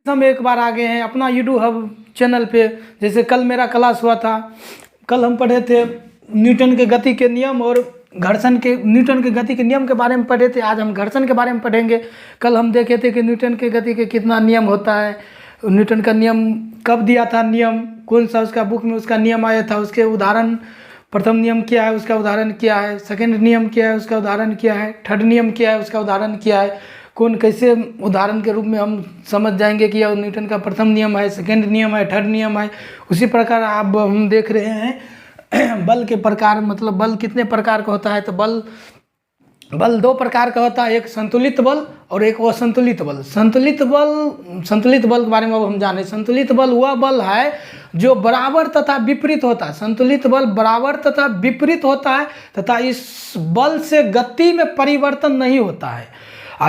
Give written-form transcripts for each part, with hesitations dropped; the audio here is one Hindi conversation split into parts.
हम एक बार आ गए हैं अपना यूट्यूब हब चैनल पे। जैसे कल मेरा क्लास हुआ था, कल हम पढ़े थे न्यूटन के गति के नियम और घर्षण के, न्यूटन के गति के नियम के बारे में पढ़े थे। आज हम घर्षण के बारे में पढ़ेंगे। कल हम देखे थे कि न्यूटन के गति के कितना नियम होता है, न्यूटन का नियम कब दिया था, नियम कौन सा उसका बुक में उसका नियम आया था, उसके उदाहरण, प्रथम नियम क्या है उसका उदाहरण क्या है, सेकंड नियम क्या है उसका उदाहरण क्या है, थर्ड नियम क्या है उसका उदाहरण क्या है, कौन कैसे उदाहरण के रूप में हम समझ जाएंगे कि यह न्यूटन का प्रथम नियम है, सेकंड नियम है, थर्ड नियम है। उसी प्रकार अब हम देख रहे हैं बल के प्रकार, मतलब बल कितने प्रकार का होता है। तो बल दो प्रकार का होता है, एक संतुलित बल और एक असंतुलित बल। संतुलित बल के बारे में अब हम जाने। संतुलित बल वह बल है जो बराबर तथा विपरीत होता है। संतुलित बल बराबर तथा विपरीत होता है तथा इस बल से गति में परिवर्तन नहीं होता है,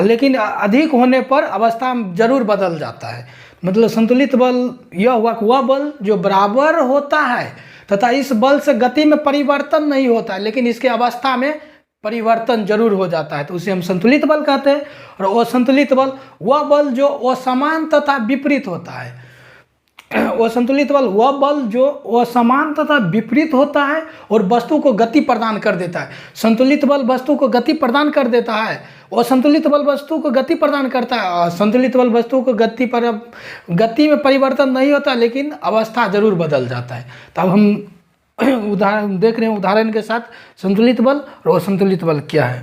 लेकिन अधिक होने पर अवस्था जरूर बदल जाता है। मतलब संतुलित बल यह हुआ कि वह बल जो बराबर होता है तथा इस बल से गति में परिवर्तन नहीं होता है, लेकिन इसके अवस्था में परिवर्तन जरूर हो जाता है, तो उसे हम संतुलित बल कहते हैं। और असंतुलित बल वह बल जो असमान तथा विपरीत होता है। असंतुलित बल वह बल जो असमान तथा विपरीत होता है और वस्तु को गति प्रदान कर देता है। संतुलित बल वस्तु को गति प्रदान कर देता है, असंतुलित बल वस्तु को गति प्रदान करता है। संतुलित बल वस्तु को गति में परिवर्तन नहीं होता, लेकिन अवस्था जरूर बदल जाता है। तब हम उदाहरण देख रहे हैं, उदाहरण के साथ संतुलित बल और असंतुलित बल क्या है।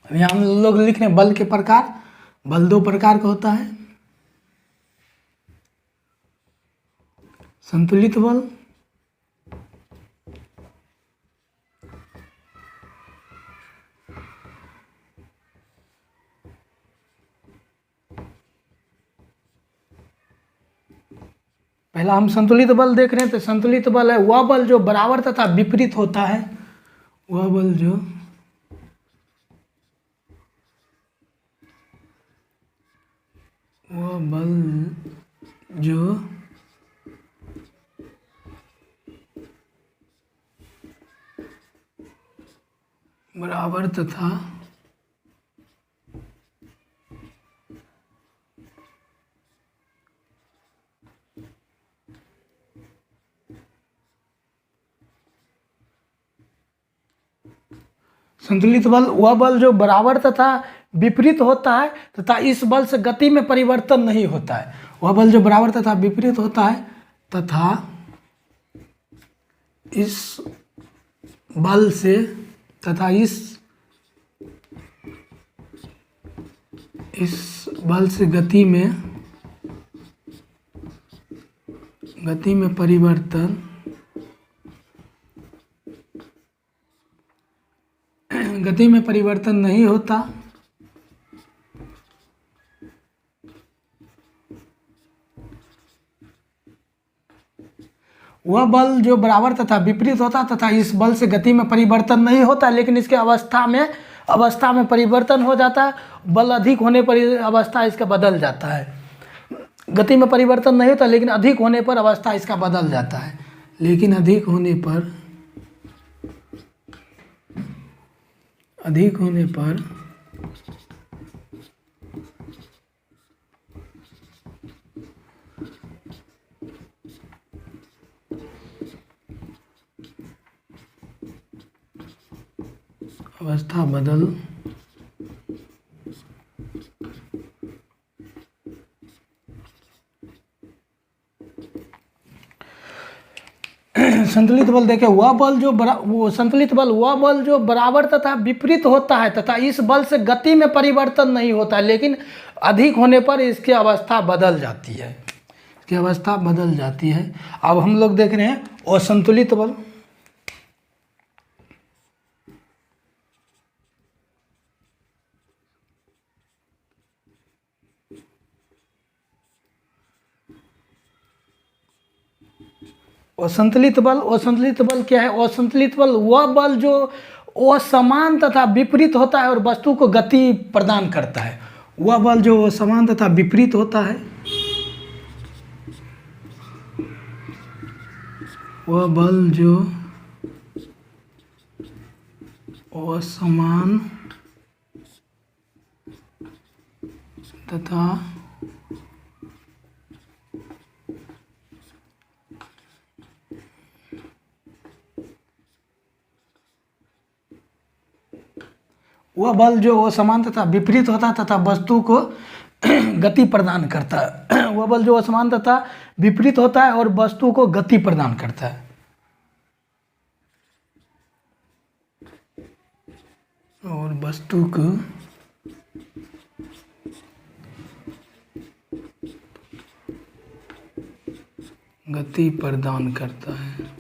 यहाँ हम लोग लिख रहे हैं बल के प्रकार। बल दो प्रकार का होता है, संतुलित बल पहला हम संतुलित बल देख रहे हैं। तो संतुलित बल है वह बल जो बराबर तथा विपरीत होता है। वह बल जो बराबर तथा संतुलित बल वह बल जो बराबर तथा विपरीत होता है तथा इस बल से गति में परिवर्तन नहीं होता है। वह बल जो बराबर तथा विपरीत होता है तथा इस बल से गति में परिवर्तन नहीं होता। वह बल जो बराबर तथा विपरीत होता तथा इस बल से गति में परिवर्तन नहीं होता, लेकिन इसके अवस्था में परिवर्तन हो जाता है। बल अधिक होने पर अवस्था इसका बदल जाता है। गति में परिवर्तन नहीं होता, लेकिन अधिक होने पर अवस्था इसका बदल जाता है। लेकिन अधिक होने पर अवस्था बदल संतुलित बल देखें संतुलित बल वह बल जो बराबर तथा विपरीत होता है तथा इस बल से गति में परिवर्तन नहीं होता है, लेकिन अधिक होने पर इसकी अवस्था बदल जाती है। अब हम लोग देख रहे हैं असंतुलित बल। असंतुलित बल क्या है। असंतुलित बल वह बल जो असमान तथा विपरीत होता है और वस्तु को गति प्रदान करता है। वह बल जो असमान तथा विपरीत होता है, वह बल जो असमान तथा वह बल जो वो समान तथा विपरीत होता है तथा वस्तु को गति प्रदान करता है। वह बल जो असमान तथा विपरीत होता है और वस्तु को गति प्रदान करता है। और वस्तु को गति प्रदान करता है।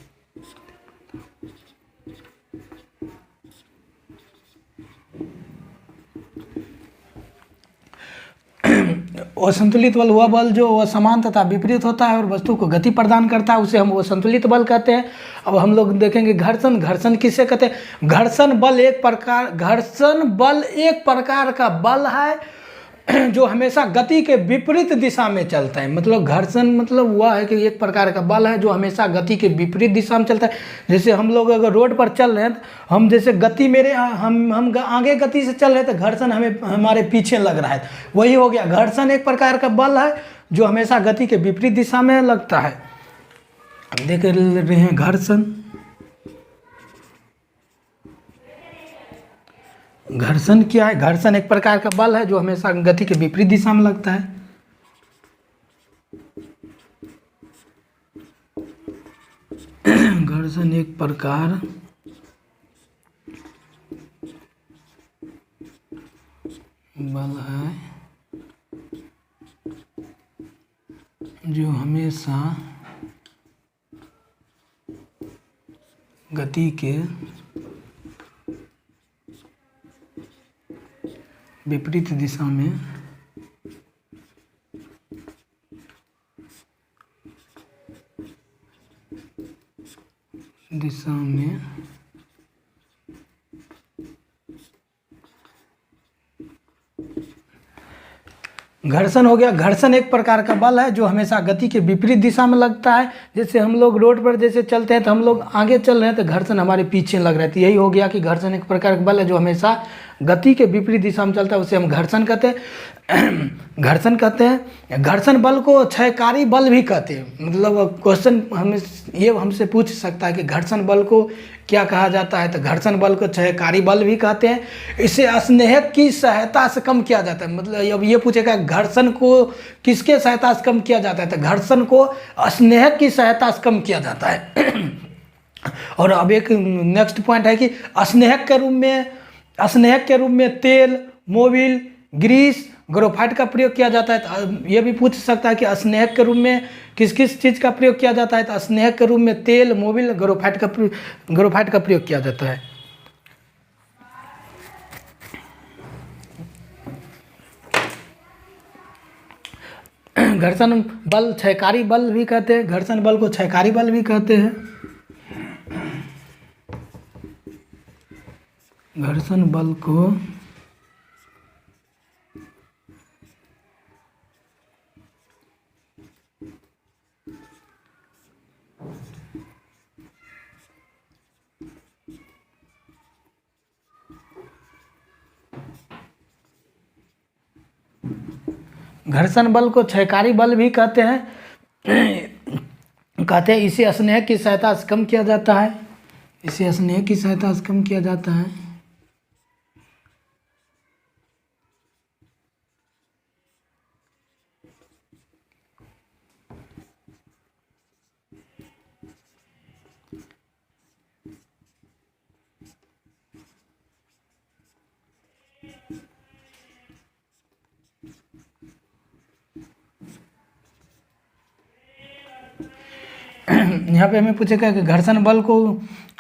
असंतुलित बल वह बल जो असमान तथा विपरीत होता है और वस्तु को गति प्रदान करता है, उसे हम असंतुलित बल कहते हैं। अब हम लोग देखेंगे घर्षण। घर्षण किसे कहते हैं? घर्षण बल एक प्रकार का बल है जो हमेशा गति के विपरीत दिशा में चलता है। मतलब घर्षण मतलब वह है कि एक प्रकार का बल है जो हमेशा गति के विपरीत दिशा में चलता है। जैसे हम लोग अगर रोड पर चल रहे हैं तो हम जैसे गति मेरे हम आगे गति से चल रहे हैं तो घर्षण हमें हमारे पीछे लग रहा है, वही हो गया। घर्षण एक प्रकार का बल है जो हमेशा गति के विपरीत दिशा में लगता है। देख रहे हैं घर्षण। घर्षण क्या है? घर्षण एक प्रकार का बल है जो हमेशा गति के विपरीत दिशा में लगता है। घर्षण एक प्रकार बल है जो हमेशा गति के विपरीत दिशा में घर्षण हो गया। घर्षण एक प्रकार का बल है जो हमेशा गति के विपरीत दिशा में लगता है। जैसे हम लोग रोड पर जैसे चलते हैं तो हम लोग आगे चल रहे हैं तो घर्षण हमारे पीछे लग रहा है। तो यही हो गया कि घर्षण एक प्रकार का बल है जो हमेशा गति के विपरीत दिशा में चलता है, उसे हम घर्षण कहते हैं। घर्षण कहते हैं। घर्षण बल को क्षयकारी बल भी कहते हैं। मतलब क्वेश्चन हमें ये हमसे पूछ सकता है कि घर्षण बल को क्या कहा जाता है, तो घर्षण बल को क्षयकारी बल भी कहते हैं। इसे स्नेहक की सहायता से कम किया जाता है। मतलब अब ये पूछेगा घर्षण को किसके सहायता से कम किया जाता है, तो घर्षण को स्नेहक की सहायता से कम किया जाता है। और अब एक नेक्स्ट पॉइंट है कि स्नेहक के रूप में तेल, मोबिल, ग्रीस, ग्रेफाइट का प्रयोग किया जाता है। तो ये भी पूछ सकता है कि स्नेहक के रूप में किस किस चीज़ का प्रयोग किया जाता है, तो स्नेहक के रूप में तेल, मोबिल, ग्रेफाइट का प्रयोग किया जाता है। घर्षण बल क्षयकारी बल भी कहते हैं। घर्षण बल को क्षयकारी बल भी कहते हैं। घर्षण बल को क्षयकारी बल भी कहते हैं। इसे स्नेहक की सहायता से कम किया जाता है। इसे स्नेहक की सहायता से कम किया जाता है। यहाँ पे हमें पूछेगा कि घर्षण बल को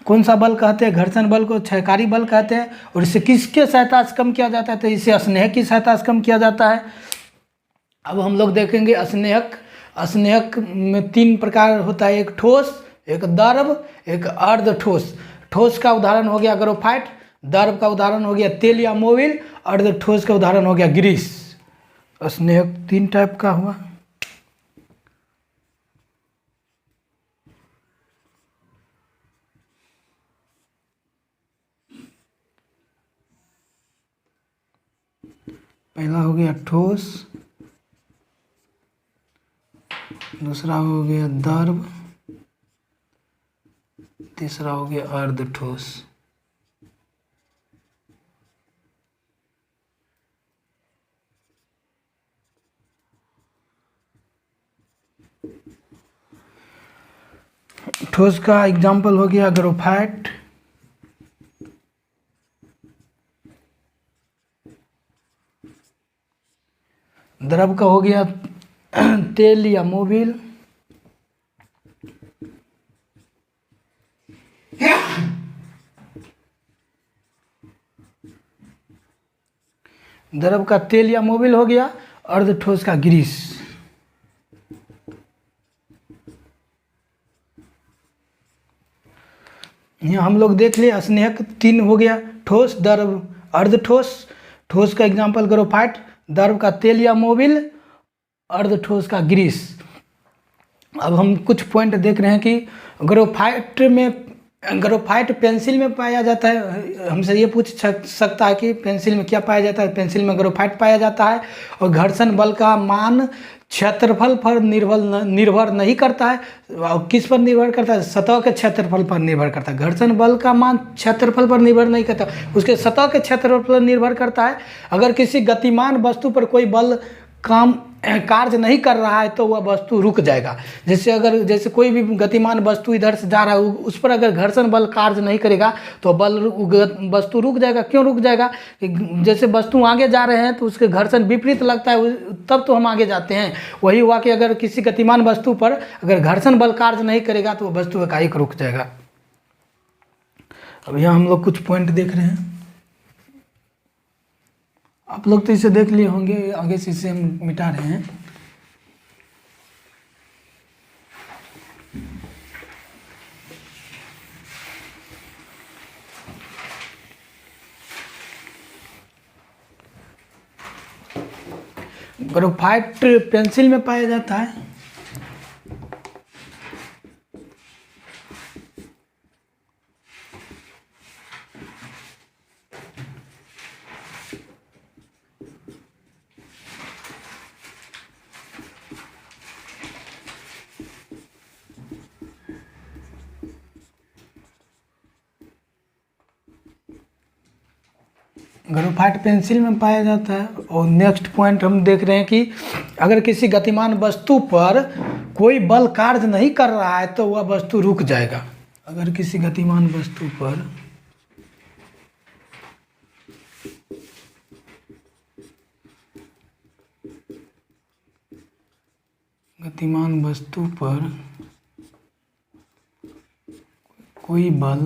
कौन सा बल कहते हैं। घर्षण बल को क्षयकारी बल कहते हैं। और इसे किसके सहायता से कम किया जाता है, तो इसे स्नेहक की सहायता से कम किया जाता है। अब हम लोग देखेंगे स्नेहक में 3 प्रकार होता है, एक ठोस, एक द्रव, एक अर्ध ठोस। ठोस का उदाहरण हो गया ग्रेफाइट, द्रव का उदाहरण हो गया तेल या मोबिल, अर्ध ठोस का उदाहरण हो गया ग्रीस। स्नेहक 3 टाइप का हुआ। पहला हो गया ठोस, दूसरा हो गया द्रव, तीसरा हो गया अर्ध ठोस। ठोस का एग्जाम्पल हो गया ग्रेफाइट, द्रव का हो गया तेल या मोबिल, द्रव का तेल या मोबिल हो गया, अर्ध ठोस का ग्रीस। यहाँ हम लोग देख लिए स्नेहक 3 हो गया, ठोस, द्रव, अर्ध ठोस। ठोस का एग्जाम्पल ग्रेफाइट, द्रव का तेल या मोबिल, अर्ध ठोस का ग्रीस। अब हम कुछ पॉइंट देख रहे हैं कि ग्रेफाइट पेंसिल में पाया जाता है। हमसे ये पूछ सकता है कि पेंसिल में क्या पाया जाता है। पेंसिल में ग्रेफाइट पाया जाता है। और घर्षण बल का मान क्षेत्रफल पर निर्भर नहीं करता है। और किस पर निर्भर करता है? सतह के क्षेत्रफल पर निर्भर करता है। घर्षण बल का मान क्षेत्रफल पर निर्भर नहीं करता, उसके सतह के क्षेत्रफल पर निर्भर करता है। अगर किसी गतिमान वस्तु पर कोई बल कार्य नहीं कर रहा है तो वह वस्तु रुक जाएगा। जैसे कोई भी गतिमान वस्तु इधर से जा रहा है, उस पर अगर घर्षण बल कार्य नहीं करेगा तो वस्तु रुक जाएगा। क्यों रुक जाएगा? जैसे वस्तु आगे जा रहे हैं तो उसके घर्षण विपरीत लगता है, तब तो हम आगे जाते हैं। वही हुआ कि अगर किसी गतिमान वस्तु पर अगर घर्षण बल कार्य नहीं करेगा तो वह वस्तु एकाएक रुक जाएगा। अब यहाँ हम लोग कुछ पॉइंट देख रहे हैं, आप लोग तो इसे देख लिए होंगे, आगे से इसे हम मिटा रहे हैं। ग्रेफाइट पेंसिल में पाया जाता है। ग्रेफाइट पेंसिल में पाया जाता है। और नेक्स्ट पॉइंट हम देख रहे हैं कि अगर किसी गतिमान वस्तु पर कोई बल कार्य नहीं कर रहा है तो वह वस्तु रुक जाएगा। अगर किसी गतिमान वस्तु पर कोई बल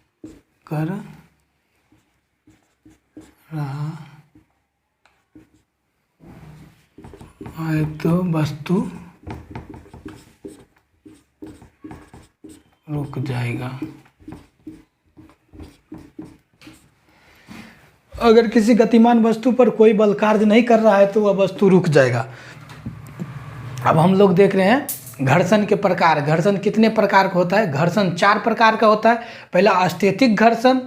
कार्य नहीं कर रहा है तो वस्तु रुक जाएगा। अगर किसी गतिमान वस्तु पर कोई बल कार्य नहीं कर रहा है तो वह वस्तु रुक जाएगा। अब हम लोग देख रहे हैं घर्षण के प्रकार। घर्षण कितने प्रकार का होता है? घर्षण 4 प्रकार का होता है। पहला स्थैतिक घर्षण,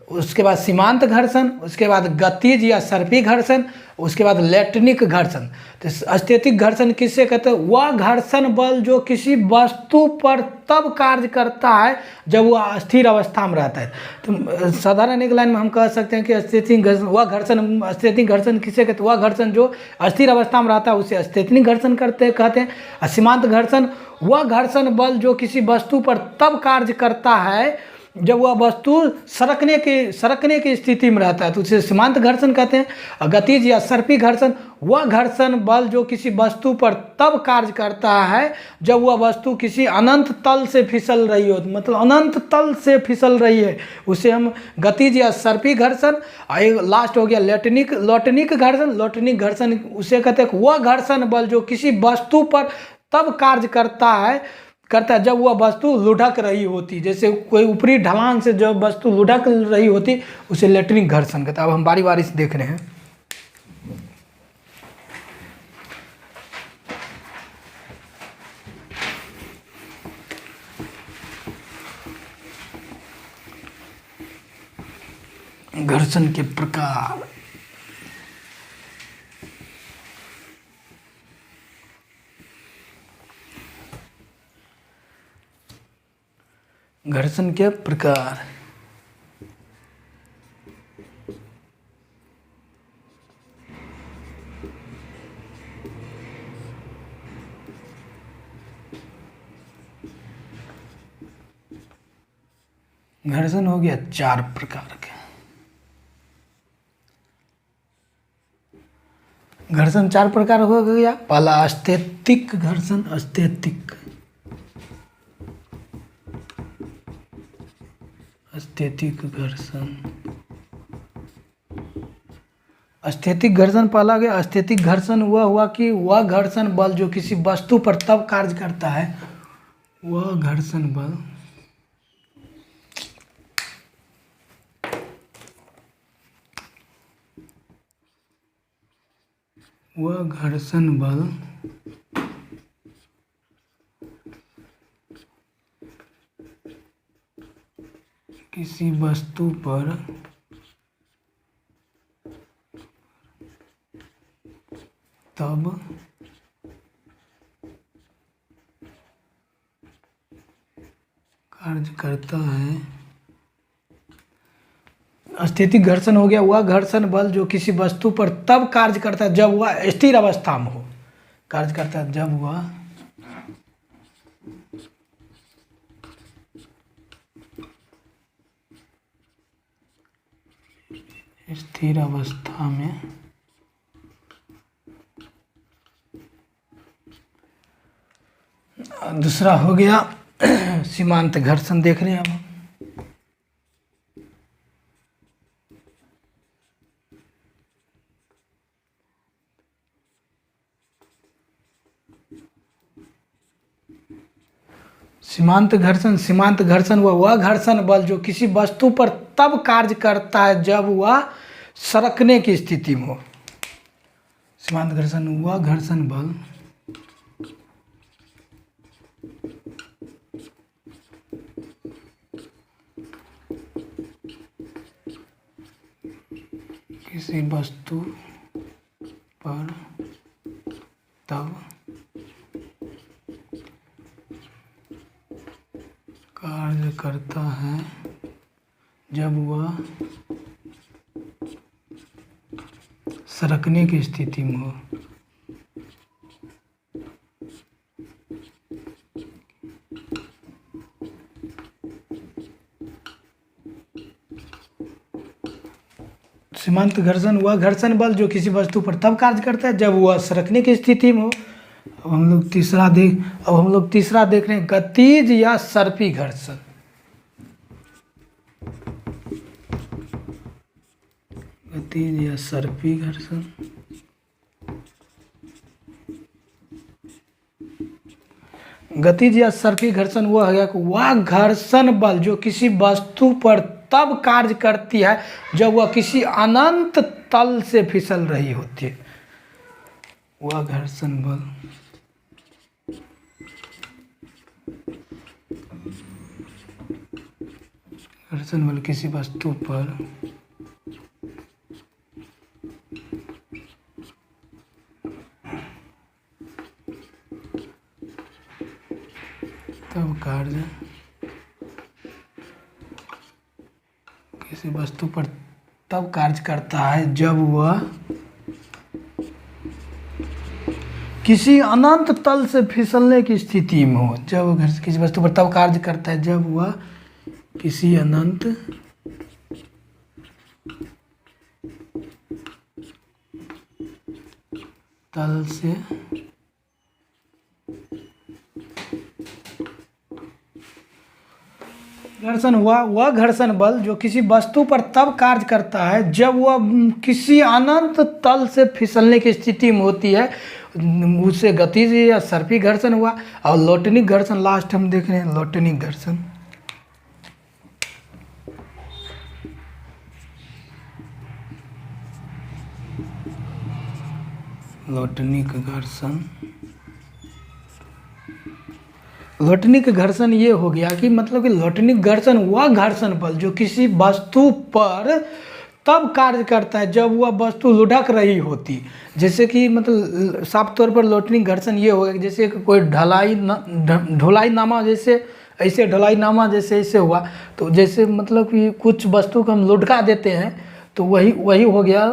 उसके बाद सीमांत घर्षण, उसके बाद गतिज या सर्पी घर्षण, उसके बाद लैटिनिक घर्षण। तो स्थैतिक घर्षण किससे कहते हैं? वह घर्षण बल जो किसी वस्तु पर तब कार्य करता है जब वह स्थिर अवस्था में रहता है। तो साधारण एक लाइन में हम कह सकते हैं कि स्थैतिक घर्षण किसे कहते हैं? वह घर्षण जो अस्थिर अवस्था में रहता है उसे स्थैतिक घर्षण कहते हैं। और सीमांत घर्षण वह घर्षण बल जो किसी वस्तु पर तब कार्य करता है जब वह वस्तु सरकने की स्थिति में रहता है तो उसे सीमांत घर्षण कहते हैं। और गतिज या सर्पी घर्षण वह घर्षण बल जो किसी वस्तु पर तब कार्य करता है जब वह वस्तु किसी अनंत तल से फिसल रही हो, मतलब अनंत तल से फिसल रही है, उसे हम गतिज या सर्पी घर्षण। और लास्ट हो गया लैटिनिक घर्षण। लैटिनिक घर्षण उसे कहते हैं वह घर्षण बल जो किसी वस्तु पर तब कार्य करता है जब वह वस्तु लुढ़क रही होती। जैसे कोई ऊपरी ढलान से जब वस्तु लुढ़क रही होती उसे लैटिनिक घर्षण कहता है। अब हम बारी बारी से देख रहे हैं। घर्षण के प्रकार। घर्षण के प्रकार घर्षण हो गया 4 प्रकार के। घर्षण 4 प्रकार हो गया। पहला स्थैतिक घर्षण, स्थैतिक घर्षण। स्थैतिक घर्षण पहला गया। स्थैतिक घर्षण वह हुआ कि वह घर्षण बल जो किसी वस्तु पर तब कार्य करता है, वह घर्षण बल किसी वस्तु पर तब कार्य करता है। स्थैतिक घर्षण हो गया वह घर्षण बल जो किसी वस्तु पर तब कार्य करता है जब वह स्थिर अवस्था में हो। कार्य करता है जब वह स्थिर अवस्था में। दूसरा हो गया सीमांत घर्षण। देख रहे हैं अब सीमांत घर्षण वह घर्षण बल जो किसी वस्तु पर तब कार्य करता है जब वह सरकने की स्थिति में हो। सीमांत घर्षण वह घर्षण बल किसी वस्तु पर तब कार्य करता है जब वह सरकने की स्थिति में हो। सीमांत घर्षण वह घर्षण बल जो किसी वस्तु पर तब कार्य करता है जब वह सरकने की स्थिति में हो। अब हम लोग तीसरा देख रहे हैं गतिज या सर्पी घर्षण। गतिज या सर्पी घर्षण। गतिज या सर्पी घर्षण वह है कि वह घर्षण बल जो किसी वस्तु पर तब कार्य करती है जब वह किसी अनंत तल से फिसल रही होती है। वह घर्षण बल किसी वस्तु पर तब कार्य किसी वस्तु पर तब कार्य करता है जब वह किसी अनंत तल से फिसलने की स्थिति में हो। जब किसी वस्तु पर तब कार्य करता है जब वह किसी अनंत तल से घर्षण हुआ वह घर्षण बल जो किसी वस्तु पर तब कार्य करता है जब वह किसी अनंत तल से फिसलने की स्थिति में होती है। उससे गतिज या सर्पी घर्षण हुआ। और लोटनिक घर्षण लास्ट हम देख रहे हैं। लोटनिक घर्षण लोटनिक घर्षण ये हो गया कि मतलब कि लोटनिक घर्षण वह घर्षण बल जो किसी वस्तु पर तब कार्य करता है जब वह वस्तु लुढ़क रही होती। जैसे कि मतलब साफ तौर पर लोटनिक घर्षण ये हो गया जैसे कोई ढुलाईनामा जैसे ऐसे ढुलाईनामा जैसे ऐसे हुआ तो जैसे मतलब कि कुछ वस्तु को हम लुढ़का देते हैं तो वही हो गया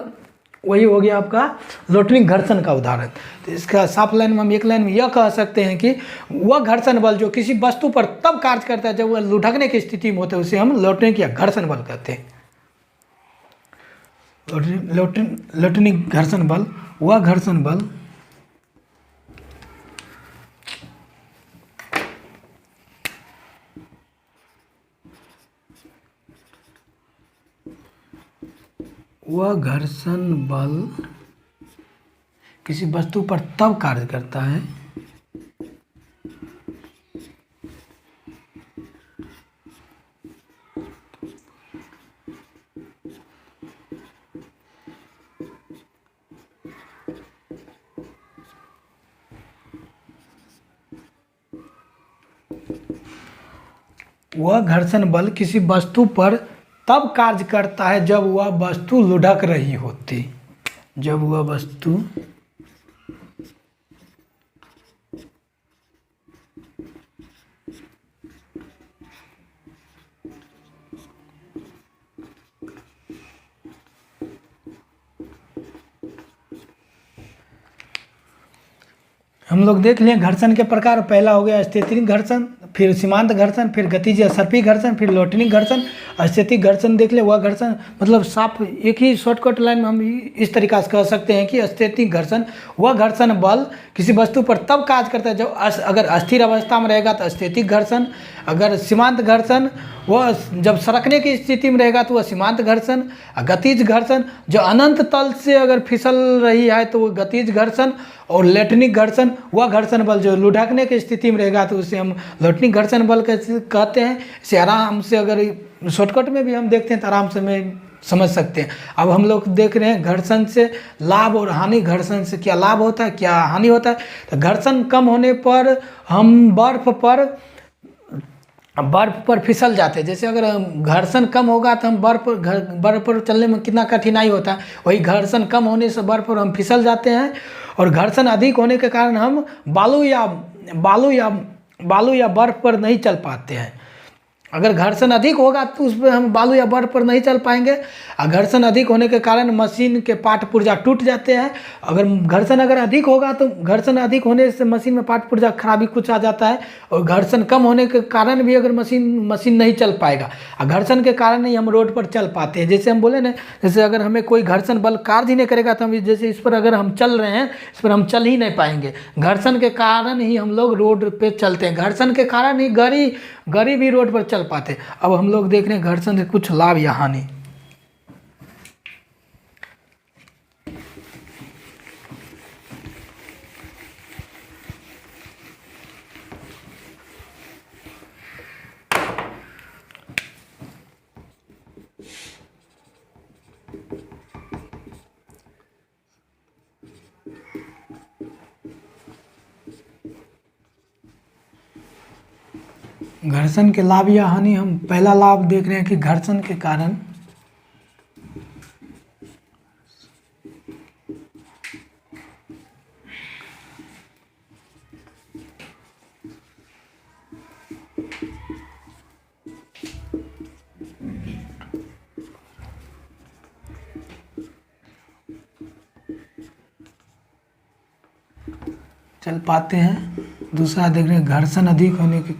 वही हो गया आपका लोटनी घर्षण का उदाहरण। तो इसका साफ लाइन में हम एक लाइन में यह कह सकते हैं कि वह घर्षण बल जो किसी वस्तु पर तब कार्य करता है जब वह लुढ़कने की स्थिति में होता है, उसे हम लोटनी या घर्षण बल कहते हैं। लोटनी घर्षण बल वह घर्षण बल किसी वस्तु पर तब कार्य करता है वह घर्षण बल किसी वस्तु पर तब कार्य करता है जब वह वस्तु लुढ़क रही होती, जब वह वस्तु हम लोग देख लिए घर्षण के प्रकार। पहला हो गया स्थितिज घर्षण, फिर सीमांत घर्षण, फिर गतिज या सर्पी घर्षण, फिर लोटनी घर्षण, स्थितिज घर्षण देख ले। वह घर्षण मतलब साफ एक ही शॉर्टकट लाइन में हम इस तरीका से कह सकते हैं कि स्थितिज घर्षण वह घर्षण बल किसी वस्तु पर तब कार्य करता है जब अगर अस्थिर अवस्था में रहेगा तो स्थितिज घर्षण, अगर सीमांत घर्षण वह जब सरकने की स्थिति में रहेगा तो वह सीमांत घर्षण, गतिज घर्षण जो अनंत तल से अगर फिसल रही है तो वह गतिज घर्षण, और लेटनिक घर्षण वह घर्षण बल जो लुढ़कने की स्थिति में रहेगा तो उसे हम लेटनिक घर्षण बल कहते हैं। इसे आराम से अगर शॉर्टकट में भी हम देखते हैं तो आराम से में समझ सकते हैं। अब हम लोग देख रहे हैं घर्षण से लाभ और हानि। घर्षण से क्या लाभ होता है, क्या हानि होता है। तो घर्षण कम होने पर हम बर्फ पर फिसल जाते हैं। जैसे अगर घर्षण कम होगा तो हम बर्फ पर चलने में कितना कठिनाई होता है, वही घर्षण कम होने से बर्फ पर हम फिसल जाते हैं। और घर्षण अधिक होने के कारण हम बालू या बर्फ पर नहीं चल पाते हैं। अगर घर्षण अधिक होगा तो उस पर हम बालू या बर्फ पर नहीं चल पाएंगे। और घर्षण अधिक होने के कारण मशीन के पार्ट पुर्जा टूट जाते हैं। अगर घर्षण अधिक होगा तो घर्षण अधिक होने से मशीन में पार्ट पुर्जा खराबी कुछ आ जाता है। और घर्षण कम होने के कारण भी अगर मशीन नहीं चल पाएगा। और घर्षण के कारण ही हम रोड पर चल पाते हैं। जैसे हम बोले ना, जैसे अगर हमें कोई घर्षण बल कार्य ही नहीं करेगा तो हम जैसे इस पर अगर हम चल रहे हैं, इस पर हम चल ही नहीं पाएंगे। घर्षण के कारण ही हम लोग रोड पे चलते हैं। घर्षण के कारण ही गाड़ी भी रोड पर चल पाते। अब हम लोग देख रहे हैं घर्षण से कुछ लाभ या हानि। घर्षण के लाभ या हानि, हम पहला लाभ देख रहे हैं कि घर्षण के कारण चल पाते हैं। दूसरा देख रहे हैं घर्षण अधिक होने के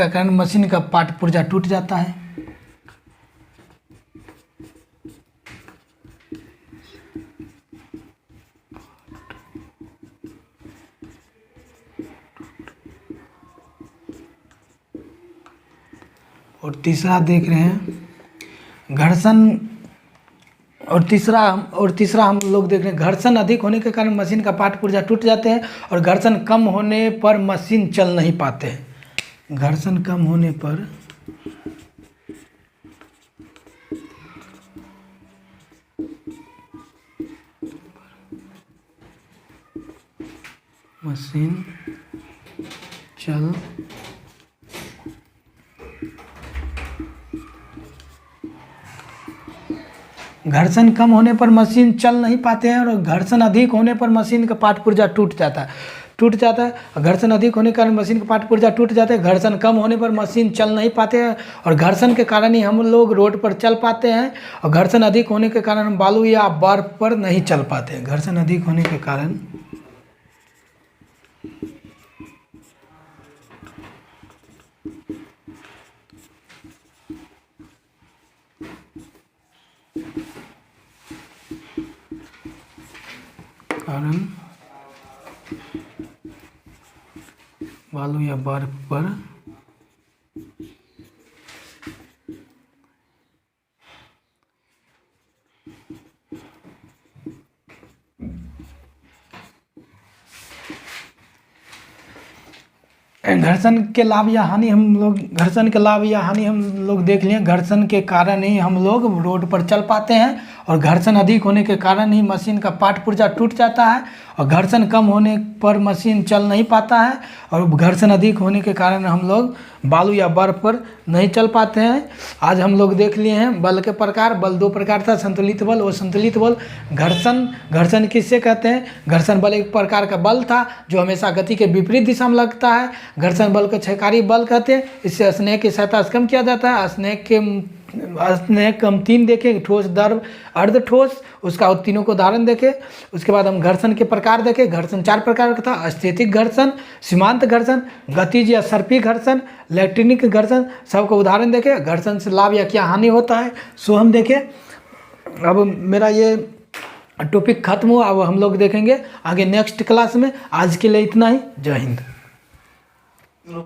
कारण मशीन का पार्ट पुर्जा टूट जाता है। और तीसरा देख रहे हैं घर्षण, और तीसरा हम लोग देख रहे हैं घर्षण अधिक होने के कारण मशीन का पार्ट पुर्जा टूट जाते हैं। और घर्षण कम होने पर मशीन चल नहीं पाते हैं। घर्षण कम होने पर मशीन चल घर्षण कम होने पर मशीन चल नहीं पाते हैं और घर्षण अधिक होने पर मशीन का पार्ट पुर्जा टूट जाता है। घर्षण अधिक होने के कारण मशीन का पार्ट पुर्जा टूट जाते हैं। घर्षण कम होने पर मशीन चल नहीं पाते हैं और घर्षण के कारण ही हम लोग रोड पर चल पाते हैं। और घर्षण अधिक होने के कारण हम बालू या बर्फ पर नहीं चल पाते हैं। घर्षण अधिक होने के कारण बालू या बर्फ पर घर्षण के लाभ या हानि हम लोग देख लिए। घर्षण के कारण ही हम लोग रोड पर चल पाते हैं और घर्षण अधिक होने के कारण ही मशीन का पार्ट पुर्जा टूट जाता है और घर्षण कम होने पर मशीन चल नहीं पाता है और घर्षण अधिक होने के कारण हम लोग बालू या बर्फ पर नहीं चल पाते हैं। आज हम लोग देख लिए हैं बल के प्रकार। बल दो प्रकार था, संतुलित बल और संतुलित बल। घर्षण किससे कहते हैं? घर्षण बल एक प्रकार का बल था जो हमेशा गति के विपरीत दिशा में लगता है। घर्षण बल को क्षयकारी बल कहते हैं। इससे स्नेह की सहायता से कम किया जाता है। स्नेह के हम 3 देखें, ठोस, द्रव, अर्ध ठोस। उसका तीनों को उदाहरण देखें। उसके बाद हम घर्षण के प्रकार देखें। घर्षण 4 प्रकार का था, स्थैतिक घर्षण, सीमांत घर्षण, गतिज या सर्पी घर्षण, इलेक्ट्रॉनिक घर्षण। सबको उदाहरण देखें। घर्षण से लाभ या क्या हानि होता है सो हम देखें। अब मेरा ये टॉपिक खत्म हुआ। अब हम लोग देखेंगे आगे नेक्स्ट क्लास में। आज के लिए इतना ही। जय हिंद।